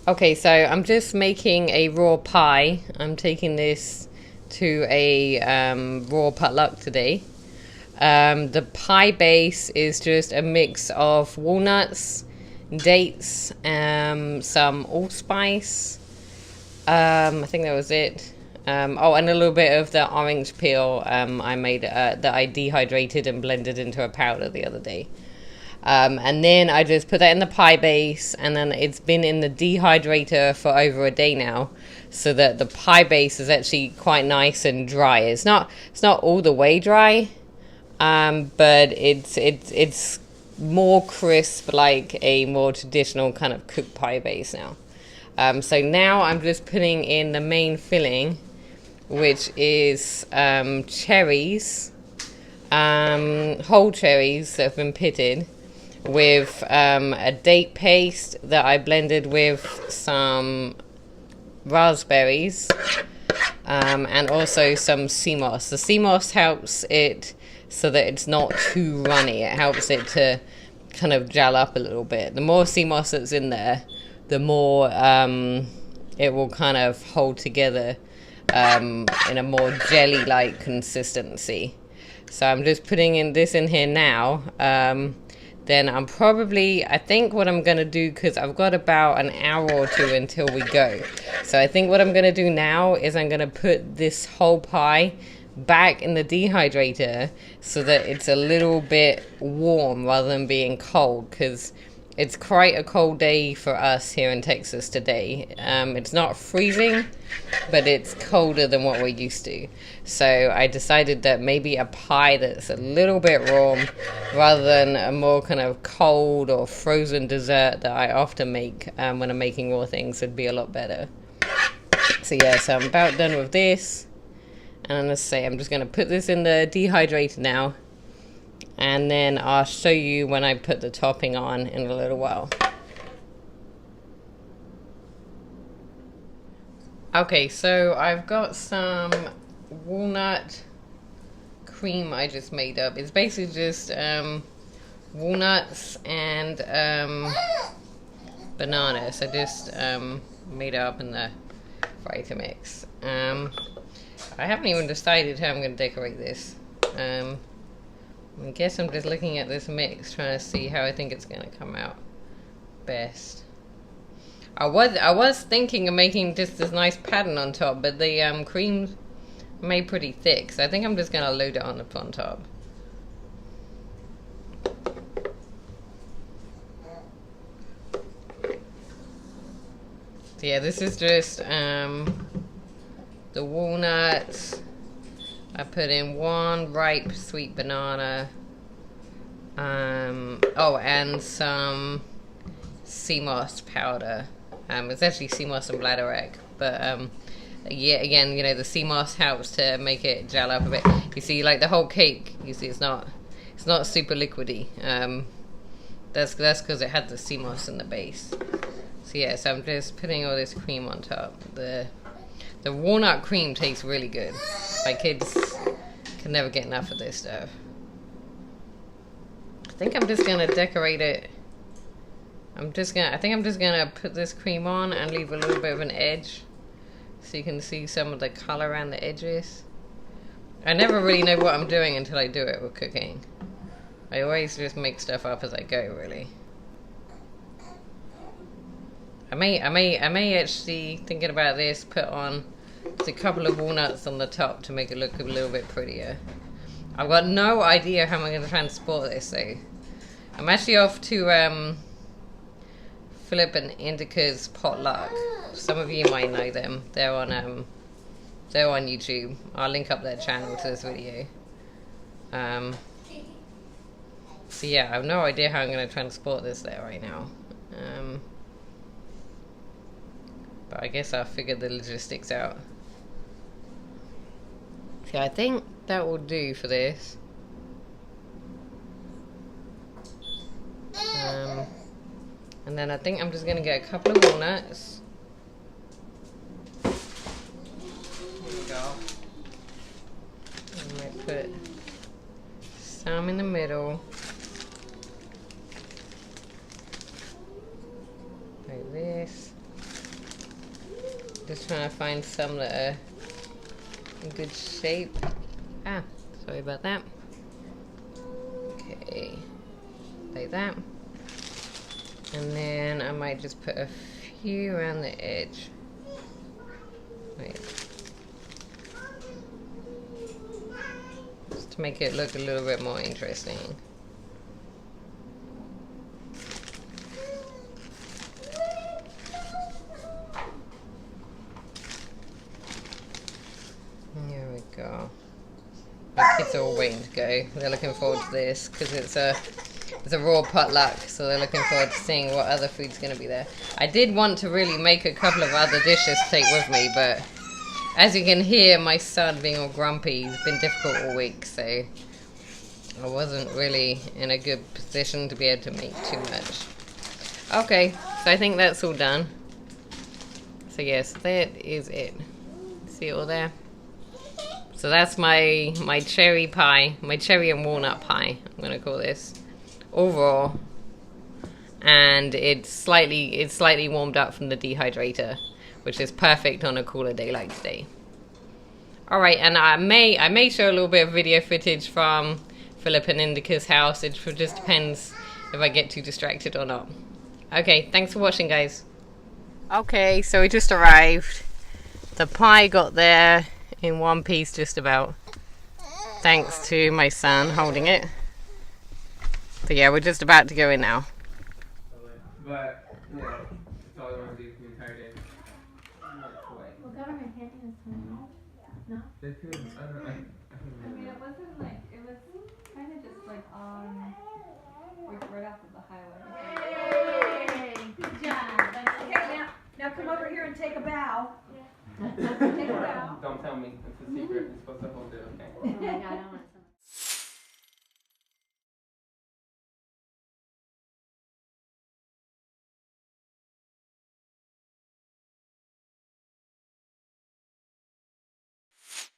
Okay, so I'm just making a raw pie. I'm taking this to a raw potluck today. The pie base is just a mix of walnuts, dates, some allspice. I think that was it. Oh, and a little bit of the orange peel I made that I dehydrated and blended into a powder the other day. And then I just put that in the pie base, and then it's been in the dehydrator for over a day now, so that the pie base is actually quite nice and dry. It's not all the way dry, but it's more crisp, like a more traditional kind of cooked pie base now. So now I'm just putting in the main filling, which is cherries, whole cherries that have been pitted, with a date paste that I blended with some raspberries, and also some sea moss. The sea moss helps it so that it's not too runny. It helps it to kind of gel up a little bit. The more sea moss that's in there, the more it will kind of hold together in a more jelly-like consistency. So I'm just putting in this in here now. Then I think what I'm going to do, because I've got about an hour or two until we go. So I think what I'm going to do now is I'm going to put this whole pie back in the dehydrator so that it's a little bit warm rather than being cold, because it's quite a cold day for us here in Texas today. It's not freezing, but it's colder than what we're used to. So I decided that maybe a pie that's a little bit warm rather than a more kind of cold or frozen dessert that I often make when I'm making raw things would be a lot better. So yeah, so I'm about done with this. And let's say I'm just going to put this in the dehydrator now. And then I'll show you when I put the topping on in a little while. Okay, so I've got some walnut cream I just made up. It's basically just walnuts and bananas. I just made it up in the Vitamix. I haven't even decided how I'm going to decorate this. I guess I'm just looking at this mix, trying to see how I think it's going to come out best. I was thinking of making just this nice pattern on top, but the cream's made pretty thick, so I think I'm just going to load it on top. So yeah, this is just the walnuts. I put in one ripe sweet banana, and some sea moss powder. It's actually sea moss and bladderwrack, but yeah, again, you know, the sea moss helps to make it gel up a bit. You see, like the whole cake, you see, it's not super liquidy. That's because it had the sea moss in the base. So yeah, so I'm just putting all this cream on top. The walnut cream tastes really good. My kids can never get enough of this stuff. I think I'm just gonna decorate it. I think I'm just gonna put this cream on and leave a little bit of an edge, so you can see some of the color around the edges. I never really know what I'm doing until I do it with cooking. I always just make stuff up as I go, really. I may actually, thinking about this, put on just a couple of walnuts on the top to make it look a little bit prettier. I've got no idea how I'm going to transport this though. I'm actually off to Philip and Indica's Potluck. Some of you might know them. They're on YouTube. I'll link up their channel to this video. So yeah, I have no idea how I'm going to transport this there right now. But I guess I'll figure the logistics out. So I think that will do for this. And then I think I'm just going to get a couple of walnuts. Here we go. I might put some in the middle. Like this. Just trying to find some that are in good shape. Ah, sorry about that. Okay, like that. And then I might just put a few around the edge. Wait. Just to make it look a little bit more interesting. There we go. My kids are all waiting to go. They're looking forward to this because it's a raw potluck, so they're looking forward to seeing what other food's going to be there. I did want to really make a couple of other dishes to take with me, but as you can hear, my son being all grumpy, he's been difficult all week, so I wasn't really in a good position to be able to make too much. Okay, so I think that's all done. So yes, that is it. See it all there? So that's my cherry pie, my cherry and walnut pie, I'm going to call this. All raw. And it's slightly warmed up from the dehydrator, which is perfect on a cooler day like today. Alright, and I may show a little bit of video footage from Philip and Indica's house. It just depends if I get too distracted or not. Okay, thanks for watching, guys. Okay, so we just arrived. The pie got there in one piece just about, thanks to my son holding it. So yeah, we're just about to go in now. But, you know, it's all I want to do the entire day. Well, government can't use tomorrow. No? They could, I don't know. I mean, it wasn't like, it was kind of just like on, like right off of the highway. Yay! Good job. Okay, now come over here and take a bow. Take a bow. Don't tell me, it's a secret, you're supposed to hold it, okay? Oh my God, I want to